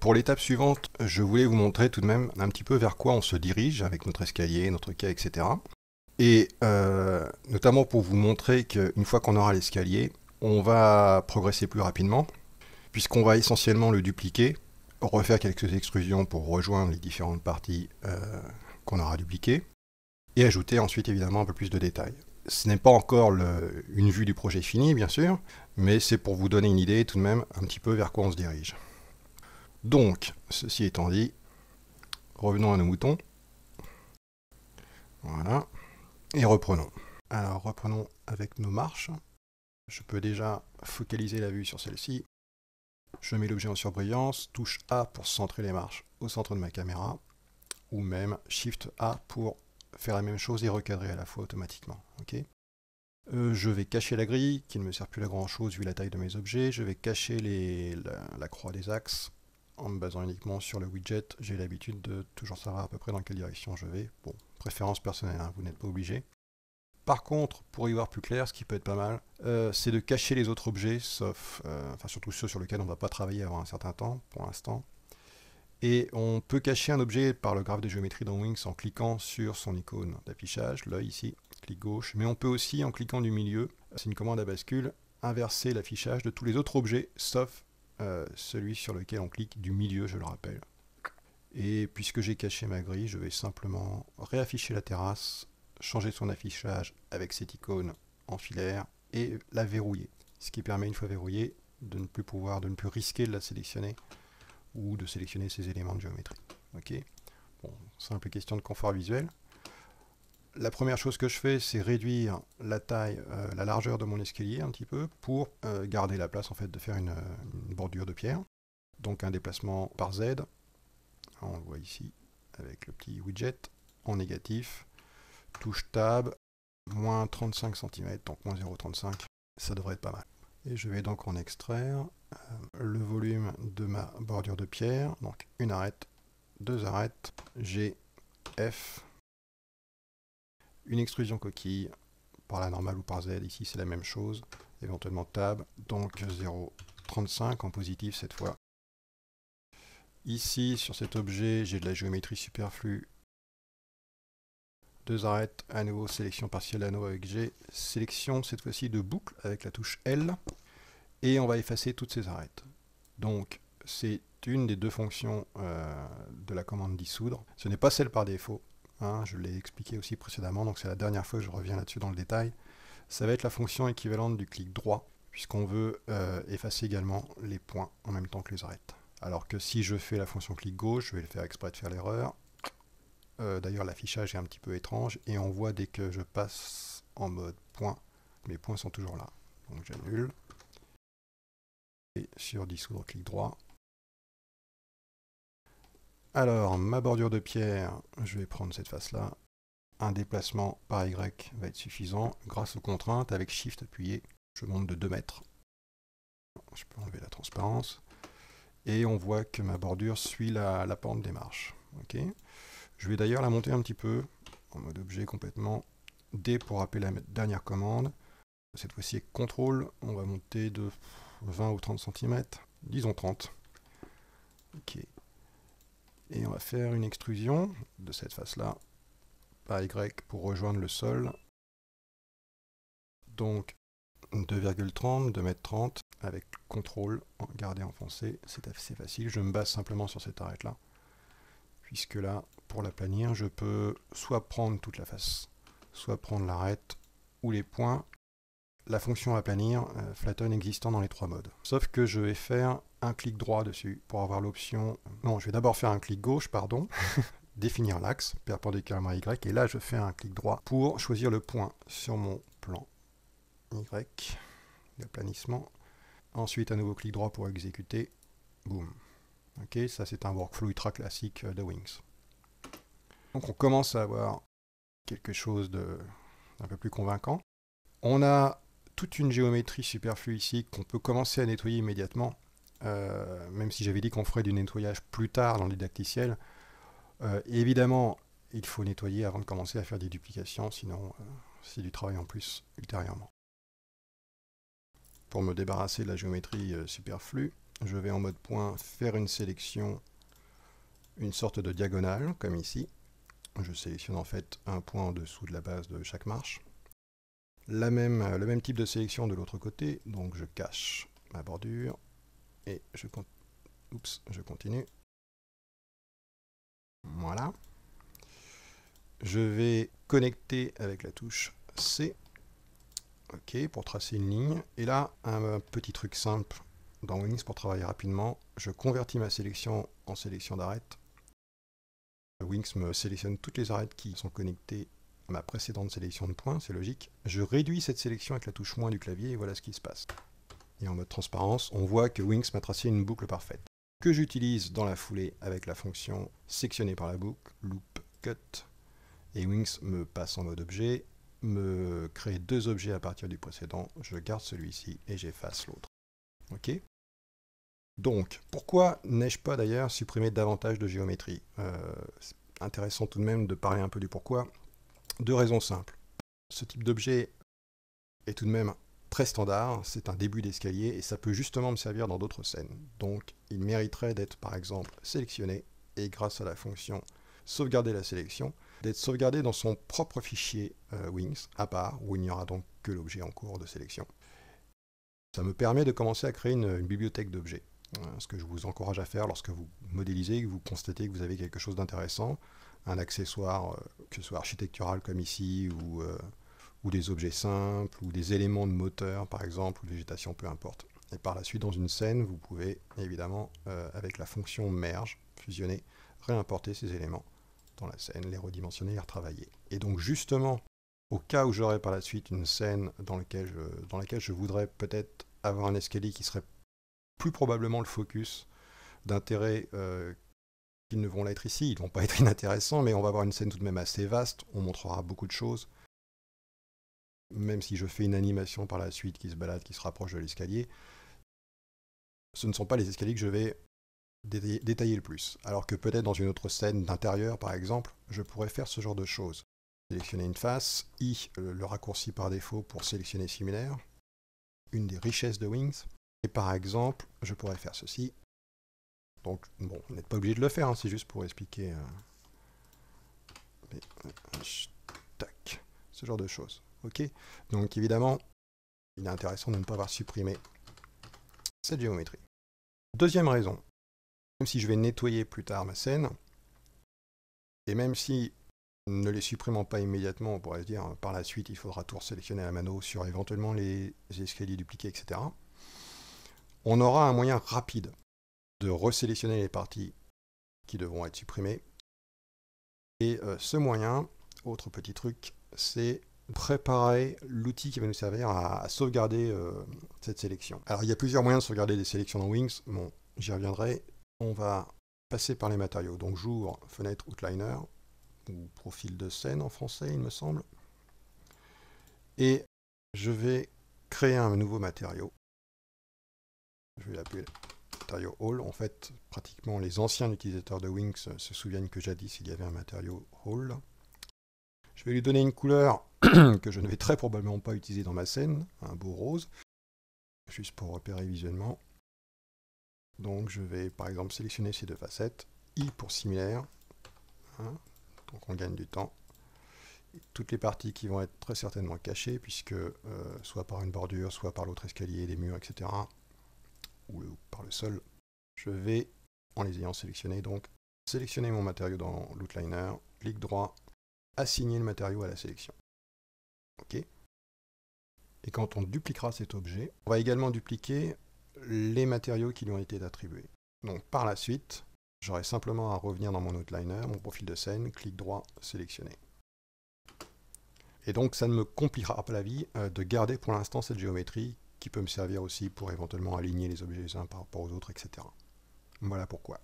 Pour l'étape suivante, je voulais vous montrer tout de même un petit peu vers quoi on se dirige avec notre escalier, notre quai, etc. Et notamment pour vous montrer qu'une fois qu'on aura l'escalier, on va progresser plus rapidement, puisqu'on va essentiellement le dupliquer, refaire quelques extrusions pour rejoindre les différentes parties qu'on aura dupliquées, et ajouter ensuite évidemment un peu plus de détails. Ce n'est pas encore une vue du projet fini, bien sûr, mais c'est pour vous donner une idée tout de même un petit peu vers quoi on se dirige. Donc, ceci étant dit, revenons à nos moutons. Voilà. Et reprenons. Alors, reprenons avec nos marches. Je peux déjà focaliser la vue sur celle-ci. Je mets l'objet en surbrillance, touche A pour centrer les marches au centre de ma caméra, ou même Shift A pour faire la même chose et recadrer à la fois automatiquement. Okay. Je vais cacher la grille, qui ne me sert plus à grand chose vu la taille de mes objets. Je vais cacher la croix des axes en me basant uniquement sur le widget. J'ai l'habitude de toujours savoir à peu près dans quelle direction je vais. Bon, préférence personnelle, hein, vous n'êtes pas obligé. Par contre, pour y voir plus clair, ce qui peut être pas mal, c'est de cacher les autres objets, sauf, enfin surtout ceux sur lesquels on ne va pas travailler avant un certain temps, pour l'instant. Et on peut cacher un objet par le graphe de géométrie dans Wings en cliquant sur son icône d'affichage, l'œil ici, clic gauche. Mais on peut aussi, en cliquant du milieu, c'est une commande à bascule, inverser l'affichage de tous les autres objets, sauf celui sur lequel on clique du milieu, je le rappelle. Et puisque j'ai caché ma grille, je vais simplement réafficher la terrasse, changer son affichage avec cette icône en filaire et la verrouiller. Ce qui permet, une fois verrouillée, de ne plus risquer de la sélectionner ou de sélectionner ces éléments de géométrie. Okay. Bon, simple question de confort visuel. La première chose que je fais, c'est réduire la taille, la largeur de mon escalier un petit peu pour garder la place en fait de faire une bordure de pierre. Donc un déplacement par Z. On le voit ici avec le petit widget en négatif. Touche Tab, moins 35 cm, donc moins 0,35. Ça devrait être pas mal. Et je vais donc en extraire le volume de ma bordure de pierre. Donc une arête, deux arêtes, G, F, une extrusion coquille, par la normale ou par Z, ici c'est la même chose, éventuellement Tab, donc 0,35 en positif cette fois. Ici sur cet objet j'ai de la géométrie superflue, deux arêtes, à nouveau sélection partielle anneau avec G, sélection cette fois-ci de boucle avec la touche L, et on va effacer toutes ces arêtes. Donc c'est une des deux fonctions de la commande dissoudre. Ce n'est pas celle par défaut, hein, je l'ai expliqué aussi précédemment, donc c'est la dernière fois que je reviens là-dessus dans le détail. Ça va être la fonction équivalente du clic droit, puisqu'on veut effacer également les points en même temps que les arêtes. Alors que si je fais la fonction clic gauche, je vais le faire exprès de faire l'erreur. D'ailleurs l'affichage est un petit peu étrange, et on voit dès que je passe en mode point, mes points sont toujours là. Donc j'annule. Et sur dissoudre, clic droit. Alors, ma bordure de pierre, je vais prendre cette face-là. Un déplacement par Y va être suffisant. Grâce aux contraintes, avec Shift appuyé, je monte de 2 mètres. Je peux enlever la transparence. Et on voit que ma bordure suit la pente des marches. Okay. Je vais d'ailleurs la monter un petit peu, en mode objet complètement. D pour rappeler la dernière commande. Cette fois-ci avec CTRL, on va monter de 20 ou 30 cm. Disons 30. Ok. Et on va faire une extrusion de cette face-là par Y pour rejoindre le sol. Donc 2,30, 2,30 m avec CTRL, garder enfoncé, c'est assez facile. Je me base simplement sur cette arête-là. Puisque là, pour l'aplanir, je peux soit prendre toute la face, soit prendre l'arête ou les points. La fonction aplanir flatten existant dans les trois modes. Sauf que je vais faire un clic droit dessus pour avoir l'option... Non, je vais d'abord faire un clic gauche, pardon, définir l'axe perpendiculairement à Y, et là je fais un clic droit pour choisir le point sur mon plan Y, l'aplanissement. Ensuite un nouveau clic droit pour exécuter, boum. Ok, ça c'est un workflow ultra classique de Wings. Donc on commence à avoir quelque chose d'un peu plus convaincant. On a toute une géométrie superflue ici qu'on peut commencer à nettoyer immédiatement, même si j'avais dit qu'on ferait du nettoyage plus tard dans le didacticiel. Évidemment, il faut nettoyer avant de commencer à faire des duplications, sinon c'est du travail en plus ultérieurement. Pour me débarrasser de la géométrie superflue, je vais en mode point faire une sélection, une sorte de diagonale, comme ici. Je sélectionne en fait un point en dessous de la base de chaque marche. Le même type de sélection de l'autre côté, donc je cache ma bordure et je continue. Voilà. Je vais connecter avec la touche C, ok, pour tracer une ligne. Et là, un petit truc simple dans Wings pour travailler rapidement, je convertis ma sélection en sélection d'arêtes. Wings me sélectionne toutes les arêtes qui sont connectées à ma précédente sélection de points, c'est logique. Je réduis cette sélection avec la touche moins du clavier et voilà ce qui se passe. Et en mode transparence, on voit que Wings m'a tracé une boucle parfaite, que j'utilise dans la foulée avec la fonction sectionnée par la boucle, loop cut. Et Wings me passe en mode objet, me crée deux objets à partir du précédent, je garde celui-ci et j'efface l'autre. Ok ? Donc, pourquoi n'ai-je pas d'ailleurs supprimé davantage de géométrie ? C'est intéressant tout de même de parler un peu du pourquoi. Deux raisons simples. Ce type d'objet est tout de même très standard, c'est un début d'escalier et ça peut justement me servir dans d'autres scènes. Donc, il mériterait d'être par exemple sélectionné et grâce à la fonction sauvegarder la sélection, d'être sauvegardé dans son propre fichier Wings, à part, où il n'y aura donc que l'objet en cours de sélection. Ça me permet de commencer à créer une bibliothèque d'objets. Ce que je vous encourage à faire lorsque vous modélisez, que vous constatez que vous avez quelque chose d'intéressant, un accessoire, que ce soit architectural comme ici, ou des objets simples, ou des éléments de moteur par exemple, ou de végétation, peu importe. Et par la suite, dans une scène, vous pouvez évidemment, avec la fonction merge, fusionner, réimporter ces éléments dans la scène, les redimensionner et les retravailler. Et donc justement, au cas où j'aurais par la suite une scène dans laquelle je voudrais peut-être avoir un escalier qui serait plus probablement le focus d'intérêt qu'ils ne vont l'être ici. Ils ne vont pas être inintéressants, mais on va avoir une scène tout de même assez vaste, on montrera beaucoup de choses. Même si je fais une animation par la suite qui se balade, qui se rapproche de l'escalier, ce ne sont pas les escaliers que je vais détailler le plus. Alors que peut-être dans une autre scène d'intérieur, par exemple, je pourrais faire ce genre de choses. Sélectionner une face, I, le raccourci par défaut pour sélectionner similaire, une des richesses de Wings. Et par exemple, je pourrais faire ceci. Donc, bon, vous n'êtes pas obligé de le faire, hein, c'est juste pour expliquer tac, ce genre de choses. Ok ? Donc évidemment, il est intéressant de ne pas avoir supprimé cette géométrie. Deuxième raison, même si je vais nettoyer plus tard ma scène, et même si, ne les supprimant pas immédiatement, on pourrait se dire par la suite il faudra tout sélectionner à la mano sur éventuellement les escaliers dupliqués, etc. On aura un moyen rapide de resélectionner les parties qui devront être supprimées. Et ce moyen, autre petit truc, c'est préparer l'outil qui va nous servir à sauvegarder cette sélection. Alors il y a plusieurs moyens de sauvegarder des sélections dans Wings, bon, j'y reviendrai. On va passer par les matériaux, donc j'ouvre fenêtre Outliner, ou profil de scène en français il me semble, et je vais créer un nouveau matériau. Je vais l'appeler matériau Hall. En fait, pratiquement les anciens utilisateurs de Wings se souviennent que jadis il y avait un matériau Hall. Je vais lui donner une couleur que je ne vais très probablement pas utiliser dans ma scène, un beau rose, juste pour repérer visuellement. Donc je vais par exemple sélectionner ces deux facettes, I pour similaire, hein, donc on gagne du temps. Et toutes les parties qui vont être très certainement cachées, puisque soit par une bordure, soit par l'autre escalier, des murs, etc., ou par le sol, je vais, en les ayant sélectionnés, donc sélectionner mon matériau dans l'Outliner, clic droit, assigner le matériau à la sélection. Ok. Et quand on dupliquera cet objet, on va également dupliquer les matériaux qui lui ont été attribués. Donc par la suite, j'aurai simplement à revenir dans mon Outliner, mon profil de scène, clic droit, sélectionner. Et donc ça ne me compliquera pas la vie de garder pour l'instant cette géométrie qui peut me servir aussi pour éventuellement aligner les objets les uns par rapport aux autres, etc. Voilà pourquoi.